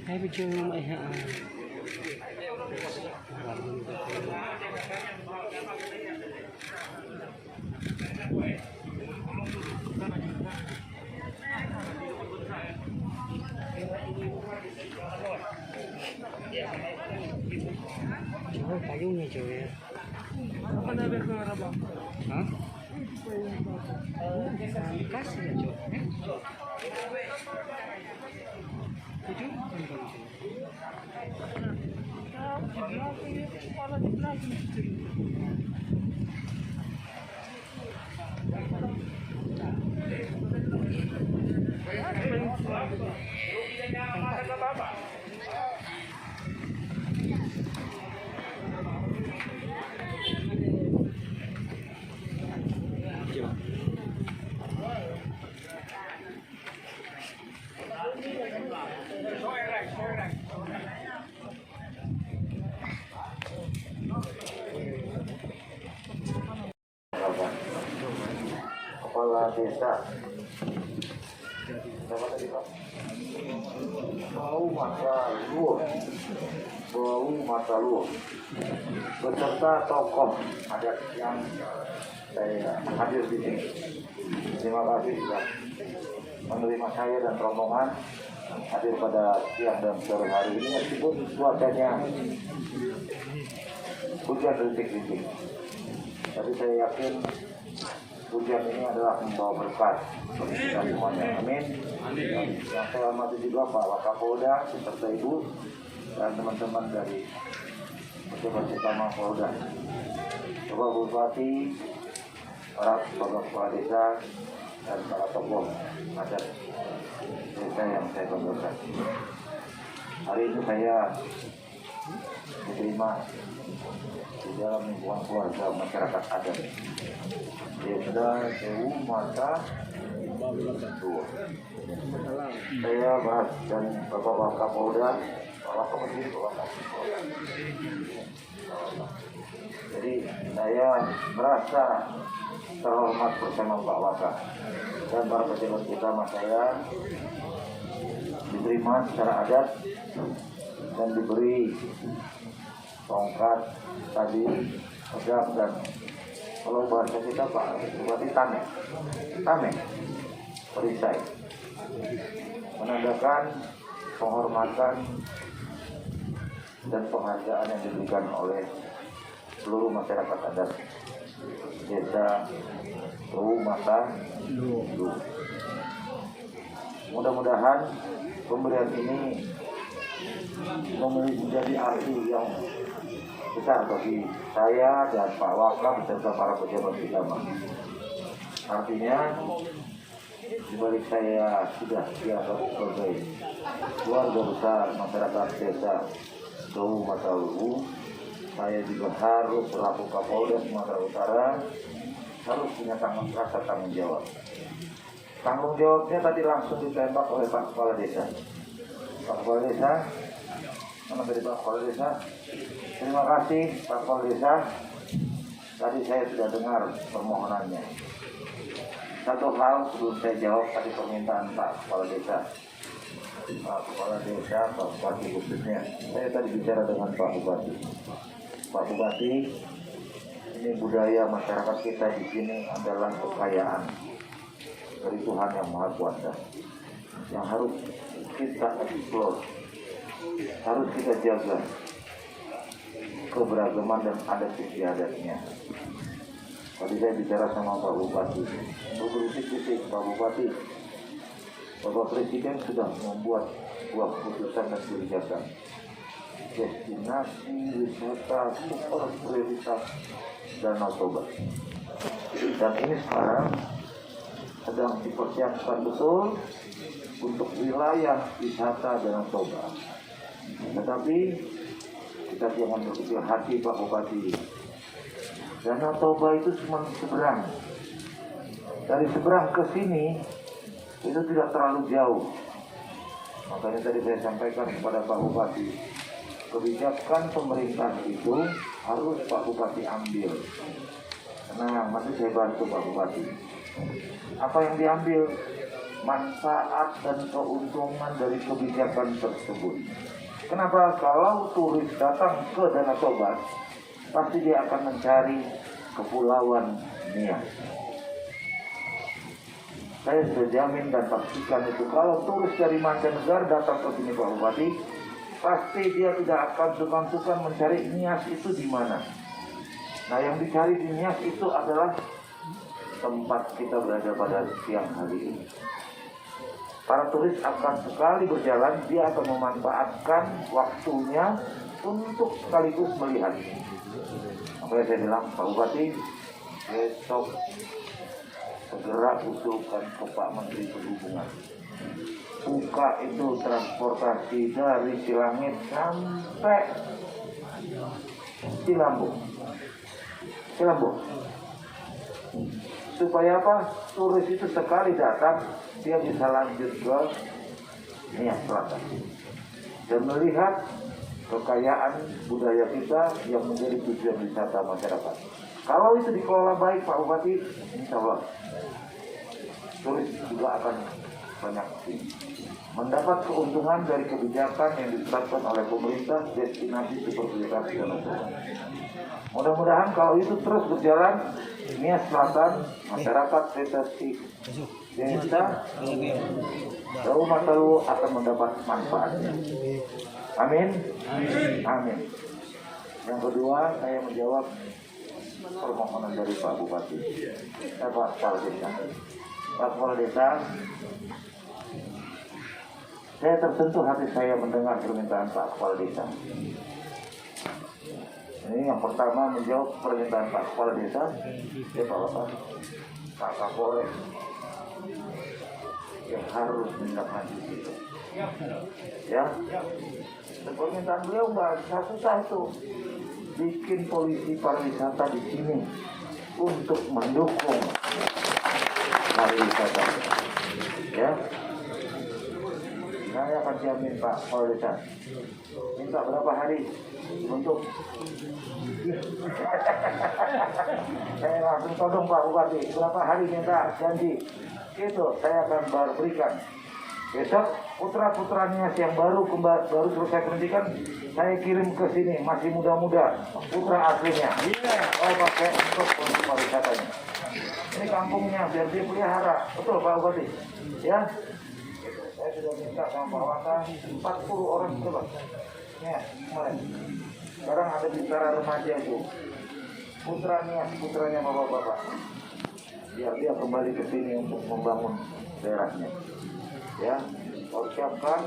Hai video mày hả? Coba payungnya coy. Apa ada kamera bang? Hah? Kasih ya coy. Tujuh Kepala desa bau masa luar beserta tokoh adat yang saya hadir di sini. Terima kasih sudah menerima saya dan rombongan hadir pada siang dan sore hari ini, meskipun cuacanya hujan rintik-rintik, tapi saya yakin hujan ini adalah membawa berkat bagi kita semuanya. Amin. Yang saya hormati juga Pak Wakapolda serta Ibu dan teman-teman dari pejabat utama Polda, Bapak Bupati, para kepala desa dan para tokoh adat desa yang saya banggakan. Hari ini saya diterima di dalam lingkungan keluarga masyarakat adat Desa Sewu Mata Luar. Saya bahas dan Bapak Wakapolda, jadi saya merasa terhormat bersama Pak Waka dan para pejabat utama saya diterima secara adat dan diberi tongkat tadi pedang dan kalau bahasa kita Pak berarti tameng perisai, menandakan penghormatan dan penghargaan yang diberikan oleh seluruh masyarakat adat Desa Sewu Mata Luar. Mudah-mudahan pemberian ini menjadi arti yang besar bagi saya dan Pak Waka beserta para pejabat utama. Artinya dibalik saya sudah dianggap sebagai keluarga besar masyarakat Desa Sewu Mata Luar, saya juga harus selaku Kapolda Sumatera Utara harus punya rasa tanggung jawab. Tanggung jawabnya tadi langsung ditembak oleh Pak Kepala Desa. Pak Kepala Desa, mana tadi Pak Kepala Desa? Terima kasih Pak Kepala Desa. Tadi saya sudah dengar permohonannya. Satu hal sebelum saya jawab tadi permintaan Pak Kepala Desa. Pak Kepala Desa, Pak Bupati khususnya. Saya tadi bicara dengan Pak Bupati. Pak Bupati, ini budaya masyarakat kita di sini adalah kekayaan dari Tuhan yang Maha Kuasa yang harus kita eksplor, harus kita jaga keberagaman dan adat istiadatnya. Tadi saya bicara sama Pak Bupati, berbisik-bisik Pak Bupati, Bapak Presiden sudah membuat sebuah keputusan dan kebijakan destinasi wisata super prioritas Danau Toba, dan ini sekarang sedang dipersiapkan betul untuk wilayah wisata Danau Toba. Tetapi kita jangan berkecil hati Pak Bupati. Danau Toba itu cuma seberang. Dari seberang ke sini itu tidak terlalu jauh. Makanya tadi saya sampaikan kepada Pak Bupati, kebijakan pemerintah itu harus Pak Bupati ambil. Nah, masih saya bantu Pak Bupati. Apa yang diambil? Manfaat dan keuntungan dari kebijakan tersebut. Kenapa? Kalau turis datang ke Danau Toba, pasti dia akan mencari Kepulauan Nias. Saya sudah jamin dan pastikan itu, kalau turis dari mancanegara datang ke sini Pak Bupati, pasti dia tidak akan sungkan-sungkan mencari Nias itu di mana. Nah, yang dicari di Nias itu adalah tempat kita berada pada siang hari ini. Para turis akan sekali berjalan, dia akan memanfaatkan waktunya untuk sekaligus melihat. Makanya saya bilang, Pak Bupati, besok segera usulkan ke Pak Menteri Perhubungan. Buka itu transportasi dari Silangit sampai Cilambung. Supaya apa? Turis itu sekali datang, dia bisa lanjut ke Nias Selatan dan melihat kekayaan budaya kita yang menjadi tujuan wisata masyarakat. Kalau itu dikelola baik Pak Bupati, insya Allah turis juga akan banyak mendapat keuntungan dari kebijakan yang ditetapkan oleh pemerintah destinasi super prioritas Danau Toba. Mudah-mudahan kalau itu terus berjalan, Nias Selatan, masyarakat desa Daun Matalu akan mendapat manfaatnya. Amin. Amin. Yang kedua, saya menjawab permohonan dari Pak Bupati. Pak Kepala Desa. Pak Kepala Desa, saya tersentuh hati saya mendengar permintaan Pak Kepala Desa. Ini yang pertama menjawab permintaan Pak Kepala Desa, Pak Kapolres yang harus menindaklanjuti itu. Ya, dan permintaan beliau nggak susah itu, bikin polisi pariwisata di sini untuk mendukung pariwisata. Ya, saya akan jamin Pak Kepala Desa. Minta berapa hari untuk saya langsung todong Pak Bupati, berapa hari minta janji itu saya akan berikan. Besok putra-putra Nias yang baru selesai pendidikan saya kirim ke sini, masih muda-muda, putra aslinya. Oh, pakai untuk pariwisatanya. Ini kampungnya biar dia pelihara, betul Pak Bupati? Ya, saya sudah minta sama Pak Waka 40 orang coba. Ya, kemarin. Sekarang ada bicara remaja itu, putranya bapak-bapak. Biar dia kembali ke sini untuk membangun daerahnya. Ya, siapkan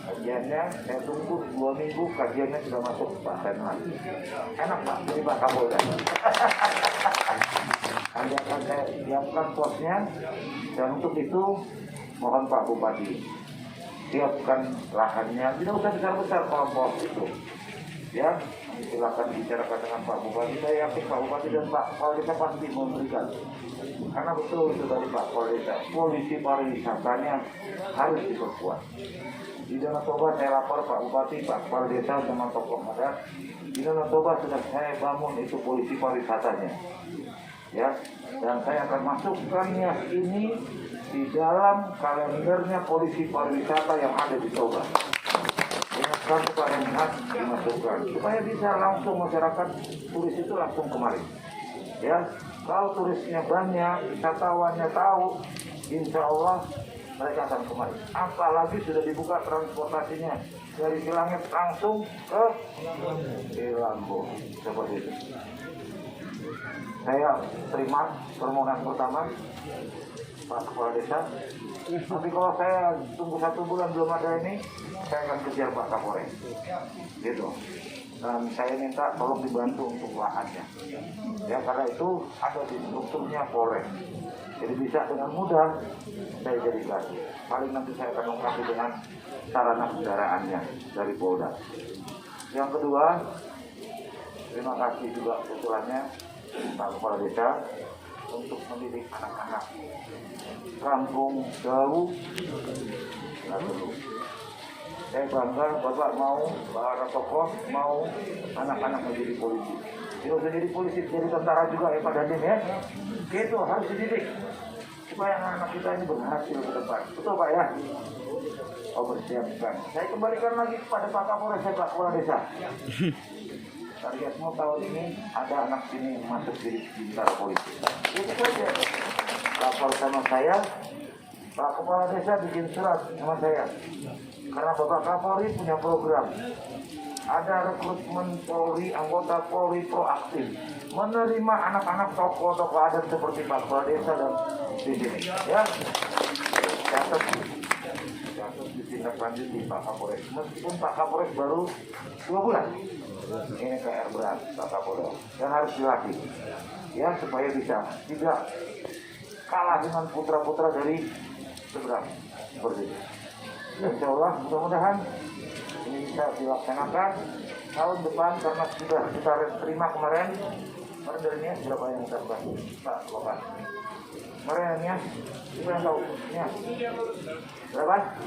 kajiannya. Saya tunggu 2 minggu kajiannya sudah masuk Pak Senhan. Enak Pak, jadi Pak Kapolda. Nanti akan saya siapkan posnya. Dan untuk itu mohon Pak Bupati siapkan lahannya. Tidak usah besar-besar kalau pos itu. Ya, silakan bicarakan dengan Pak Bupati. Saya yakin Pak Bupati dan Pak Kepala Desa pasti memberikan. Karena betul itu dari Pak Kepala Desa, polisi pariwisatanya harus diperkuat. Di Danau Toba saya lapor Pak Bupati, Pak Kepala Desa dengan tokoh adat. Di Danau Toba sudah saya bangun itu polisi pariwisatanya. Ya, dan saya akan masukkan Nias ini di dalam kalendernya polisi pariwisata yang ada di Toba. Ingatkan kepada Nias dimasukkan supaya bisa langsung masyarakat turis itu langsung kemari. Ya, kalau turisnya banyak, wisatawannya tahu, insya Allah mereka akan kemari. Apalagi sudah dibuka transportasinya dari Silangit langsung ke Cilambung seperti itu. Saya terima permohonan pertama Pak Kepala Desa. Tapi kalau saya tunggu 1 bulan belum ada ini, saya akan kejar Pak Kapolres. Gitu. Dan saya minta tolong dibantu untuk lahannya. Ya, karena itu ada di strukturnya Polres. Jadi bisa dengan mudah saya jadikan. Paling nanti saya akan lengkapi dengan sarana kendaraannya dari Polda. Yang kedua, terima kasih juga usulannya Pak Kepala Desa untuk mendidik anak-anak kampung jauh nggak perlu. Saya bangga Bapak mau para tokoh mau anak-anak menjadi polisi. Tidak usah jadi polisi, jadi tentara juga ya Pak Dandim ya. Itu harus dididik supaya anak-anak kita ini berhasil ke depan. Betul Pak ya? Oh bersiapkan. Saya kembalikan lagi kepada Pak Kapolres dan Pak Kepala Desa. Targetmu tahun ini ada anak sini masuk jadi bintara polisi. Itu saja. Lapor sama saya, Pak Kepala Desa bikin surat sama saya. Karena Bapak Kapolri punya program. Ada rekrutmen Polri, anggota Polri proaktif menerima anak-anak tokoh-tokoh adat seperti Pak Kepala Desa dan di sini. Ya, catat ditindaklanjuti Pak Kapolres. Meskipun Pak Kapolres baru 2 bulan, ini PR berat Pak Kapolres yang harus dilatih. Ya, supaya bisa tidak kalah dengan putra-putra dari seberang seperti itu. Dan insya Allah mudah-mudahan ini bisa dilaksanakan tahun depan karena sudah kita terima kemarin dari ini berapa yang kita bantu Pak Lokan kemarin ya kita yang tahu ya berapa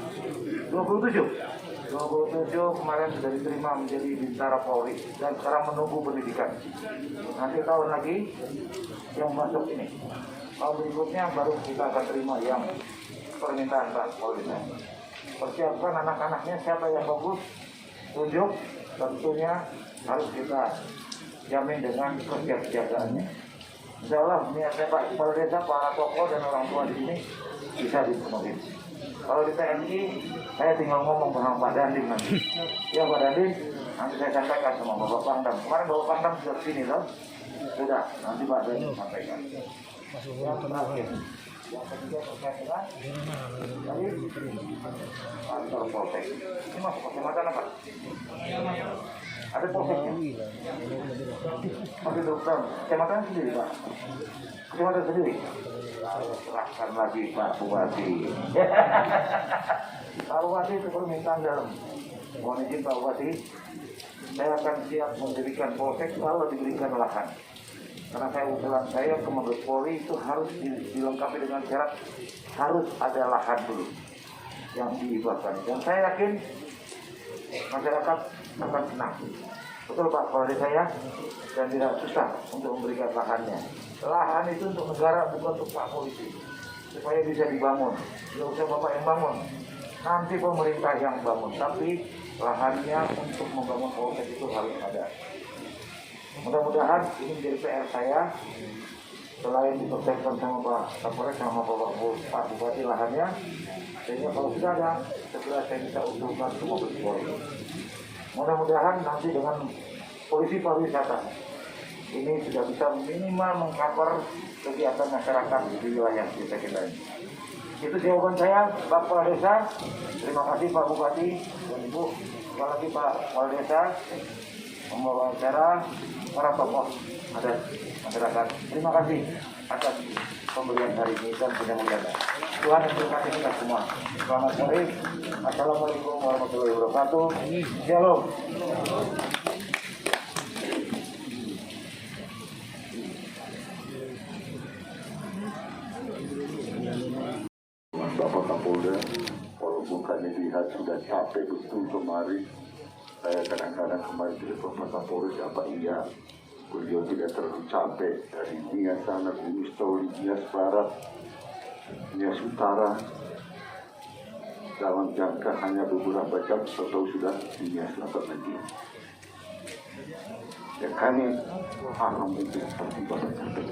27 kemarin sudah diterima menjadi bintara Polri dan sekarang menunggu pendidikan. Nanti tahun lagi yang masuk ini tahun berikutnya baru kita akan terima yang permintaan Pak Polri. Persiapkan anak-anaknya siapa yang bagus, tunjuk, tentunya harus kita jamin dengan kesiapsiagaannya. Insya Allah niatnya Pak Kepala Desa, para tokoh dan orang tua di sini bisa dipenuhi. Kalau di TNI, saya tinggal ngomong sama Pak Dandim nanti. Ya Pak Dandim, nanti saya sampaikan sama Bapak Pangdam. Kemarin Bapak Pangdam sudah sini loh. Sudah, nanti Pak Dandim sampaikan. Yang terakhir. Yang ketiga terkait dengan tadi kantor polsek. Ini masuk kecamatan apa? Ada polseknya? Masih dokter. Kecamatan sendiri Pak? Kecamatan sendiri? Serahkan lagi Pak Bupati. Pak Bupati itu permintaan dalam. Mohon izin Pak Bupati, saya akan siap mendirikan polsek kalau diberikan lahan. Karena usulan saya ke Mabes Polri itu harus dilengkapi dengan syarat harus ada lahan dulu yang dihibahkan. Dan saya yakin masyarakat akan senang. Betul Pak Kepala Desa ya? Dan tidak susah untuk memberikan lahannya. Lahan itu untuk negara bukan untuk Pak Polisi. Supaya bisa dibangun. Tidak usah Bapak yang bangun. Nanti pemerintah yang bangun. Tapi lahannya untuk membangun polsek itu harus ada. Mudah-mudahan ini menjadi PR saya. Selain dipersiapkan sama Pak Kapolres sama Pak Bupati lahannya, sehingga kalau sudah ada, segera saya bisa usulkan ke Mabes Polri. Mudah-mudahan nanti dengan polisi pariwisata ini sudah bisa minimal mengcover kegiatan masyarakat di wilayah desa kita ini. Itu jawaban saya, Pak Kepala Desa. Terima kasih Pak Bupati dan Ibu. Sekali lagi Pak Kepala Desa membawa acara para tokoh adat masyarakat. Terima kasih atas pemberian hari ini dan mudah-mudahan Tuhan yang berkati kita semua. Selamat sore. Assalamualaikum warahmatullahi wabarakatuh. Shalom. Bapak Kapolda, walaupun kami lihat sudah capek betul kemarin, saya kadang-kadang kemarin tidak Bapak Kapolres apa iya beliau tidak terlalu capek dari Nias sana, Gunung Stoli, Nias Barat, Nias Utara dalam jangka hanya beberapa jam atau sudah di Nias Selatan lagi. Ya kami paham itu seperti Bapak capek.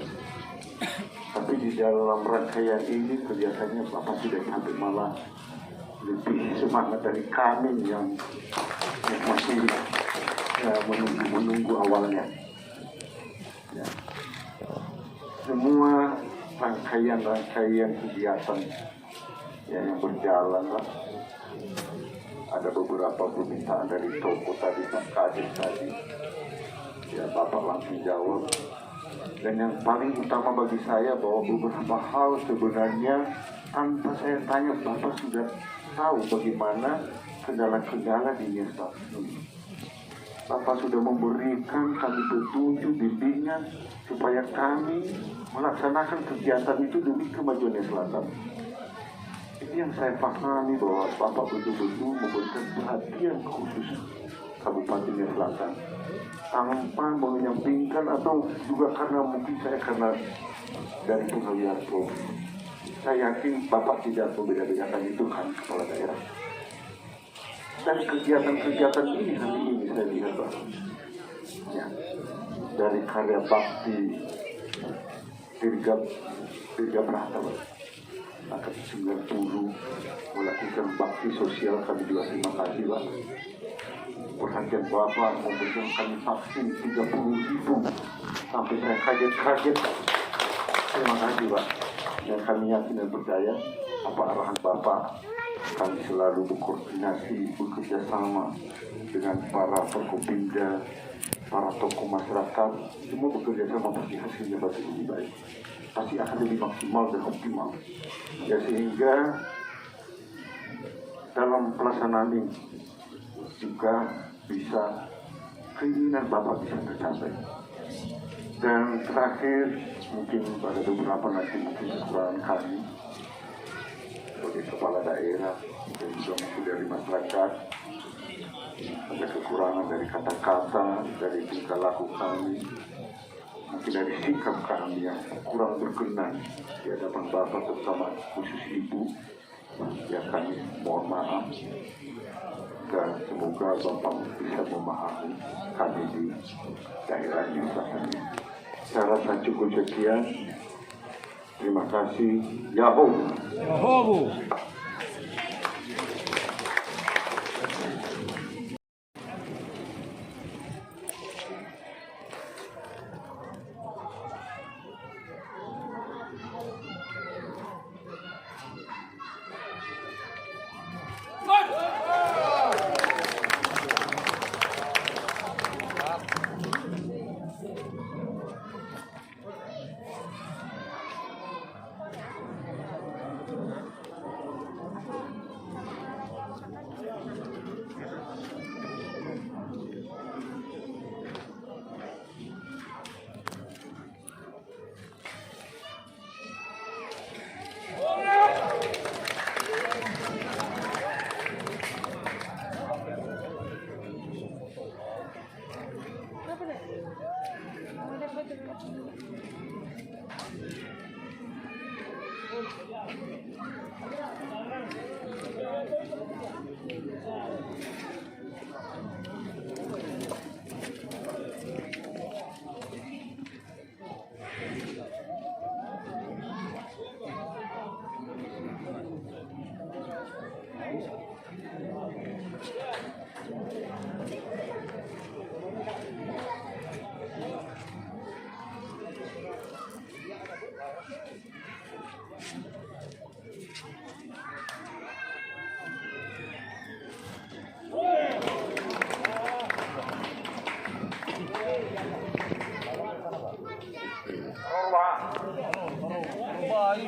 Tapi di dalam rangkaian ini kelihatannya Bapak tidak sampai malah lebih semangat dari kami yang masih menunggu awalnya. Ya. Semua rangkaian kegiatan yang berjalan lah. Ada beberapa permintaan dari toko tadi, Pak Kadis tadi. Ya Bapak langsung jawab. Dan yang paling utama bagi saya bahwa beberapa hal sebenarnya tanpa saya tanya Bapak sudah tahu bagaimana kendala-kendala di Nias ini. Bapak sudah memberikan kami petunjuk, bimbingan supaya kami melaksanakan kegiatan itu demi kemajuan Selatan. Ini yang saya pahami bahwa Bapak betul-betul memberikan perhatian khusus Kabupaten Selatan tanpa menyampingkan atau juga karena mungkin saya karena dari pengalihan provinsi. Saya yakin Bapak tidak membeda-bedakan itu kan kepala daerah. Dan kegiatan-kegiatan ini hari ini saya lihat Pak, ya, dari karya bakti Dirga Prata angkat 90 melakukan bakti sosial, kami juga terima kasih Pak. Perhatian Bapak memberikan kami vaksin 30.000 sampai saya kaget-kaget. Terima kasih Pak. Dan kami yakin dan percaya apa arahan Bapak, kami selalu berkoordinasi, bekerja sama dengan para Forkopimda, para tokoh masyarakat, semua bekerja sama pasti hasilnya pasti lebih baik, pasti akan lebih maksimal dan optimal. Ya sehingga dalam pelaksanaan ini juga bisa keinginan Bapak bisa tercapai. Dan terakhir mungkin pada beberapa nanti mungkin kekurangan kami sebagai kepala daerah dan juga mungkin dari masyarakat, ada kekurangan dari kata-kata, dari tingkah laku kami, mungkin dari sikap kami yang kurang berkenan di hadapan Bapak terutama khusus Ibu, ya kami mohon maaf dan semoga Bapak bisa memahami kami di daerah ini. Saya rasa cukup sekian. Terima kasih. Yahoo. Yahoo.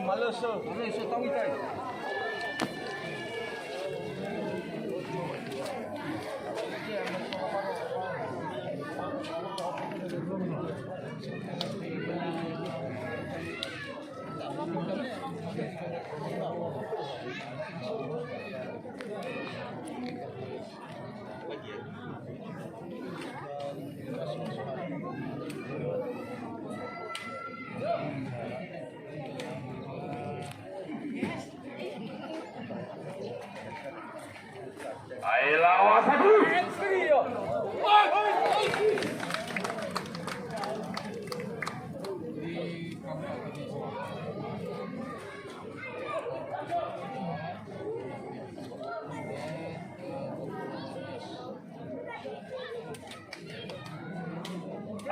Malas tahu ikan. Ayolah, satu.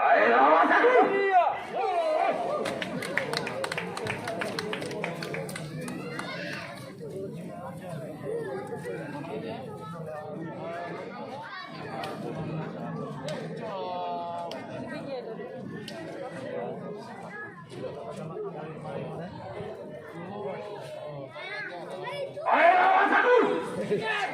Ayolah, satu. Ayo, satu.